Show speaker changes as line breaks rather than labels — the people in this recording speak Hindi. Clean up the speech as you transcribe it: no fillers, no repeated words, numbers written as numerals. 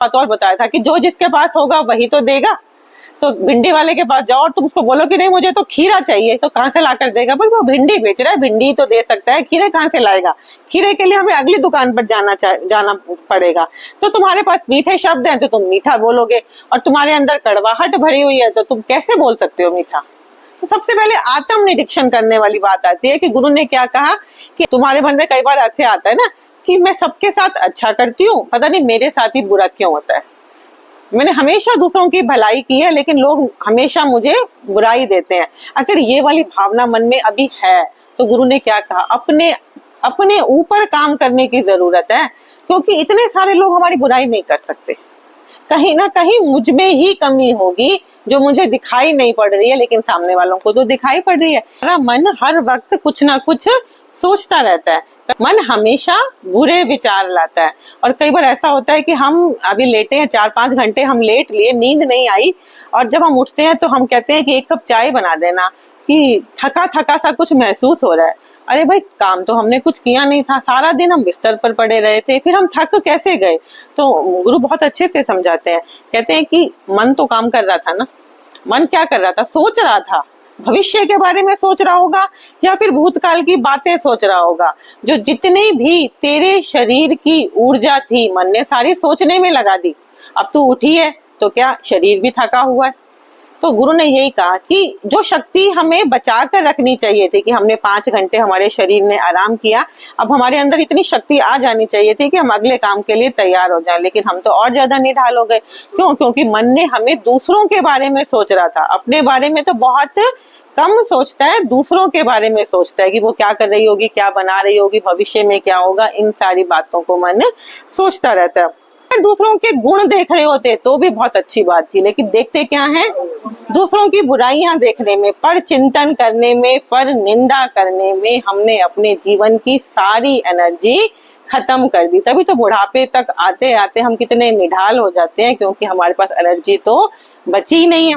बात और बताया था कि जो जिसके पास होगा वही तो देगा। तो भिंडी वाले के पास जाओ और तुम उसको बोलो कि नहीं मुझे तो खीरा चाहिए, तो कहाँ से ला कर देगा? भाई वो भिंडी बेच रहा है, भिंडी तो दे सकता है, खीरे कहाँ से लाएगा? खीरे के लिए हमें अगली दुकान पर जाना पड़ेगा। तो तुम्हारे पास मीठे शब्द हैं तो तुम मीठा बोलोगे, और तुम्हारे अंदर कड़वाहट भरी हुई है तो तुम कैसे बोल सकते हो मीठा? तो सबसे पहले आत्म निरीक्षण करने वाली बात आती है कि गुरु ने क्या कहा कि तुम्हारे मन में कई बार ऐसे आता है ना कि मैं सबके साथ अच्छा करती हूँ, पता नहीं मेरे साथ ही बुरा क्यों होता है। मैंने हमेशा दूसरों की भलाई की है लेकिन लोग हमेशा मुझे बुराई देते हैं। अगर ये वाली भावना मन में अभी है तो गुरु ने क्या कहा, अपने ऊपर काम करने की जरूरत है, क्योंकि इतने सारे लोग हमारी बुराई नहीं कर सकते। कहीं ना कहीं मुझ में ही कमी होगी जो मुझे दिखाई नहीं पड़ रही है, लेकिन सामने वालों को तो दिखाई पड़ रही है। हमारा मन हर वक्त कुछ ना कुछ सोचता रहता है, मन हमेशा बुरे विचार लाता है। और कई बार ऐसा होता है कि हम अभी लेटे हैं, 4-5 घंटे हम लेट लिए, नींद नहीं आई, और जब हम उठते हैं तो हम कहते हैं कि एक कप चाय बना देना, कि थका थका सा कुछ महसूस हो रहा है। अरे भाई काम तो हमने कुछ किया नहीं था, सारा दिन हम बिस्तर पर पड़े रहे थे, फिर हम थक कैसे गए? तो गुरु बहुत अच्छे से समझाते हैं, कहते हैं कि मन तो काम कर रहा था ना। मन क्या कर रहा था? सोच रहा था, भविष्य के बारे में सोच रहा होगा या फिर भूतकाल की बातें सोच रहा होगा। जो जितनी भी तेरे शरीर की ऊर्जा थी मन ने सारी सोचने में लगा दी। अब तू उठी है तो क्या शरीर भी थका हुआ है? तो गुरु ने यही कहा कि जो शक्ति हमें बचा कर रखनी चाहिए थी, कि हमने 5 घंटे हमारे शरीर ने आराम किया, अब हमारे अंदर इतनी शक्ति आ जानी चाहिए थी कि हम अगले काम के लिए तैयार हो जाएं, लेकिन हम तो और ज्यादा निढाल हो गए। क्यों? क्योंकि मन ने हमें दूसरों के बारे में सोच रहा था, अपने बारे में तो बहुत कम सोचता है, दूसरों के बारे में सोचता है कि वो क्या कर रही होगी, क्या बना रही होगी, भविष्य में क्या होगा, इन सारी बातों को मन सोचता रहता है। दूसरों के गुण देख रहे होते तो भी बहुत अच्छी बात थी, लेकिन देखते क्या है? दूसरों की बुराइयां देखने में, पर चिंतन करने में, पर निंदा करने में हमने अपने जीवन की सारी एनर्जी खत्म कर दी। तभी तो बुढ़ापे तक आते आते हम कितने निढाल हो जाते हैं, क्योंकि हमारे पास एनर्जी तो बची ही नहीं है।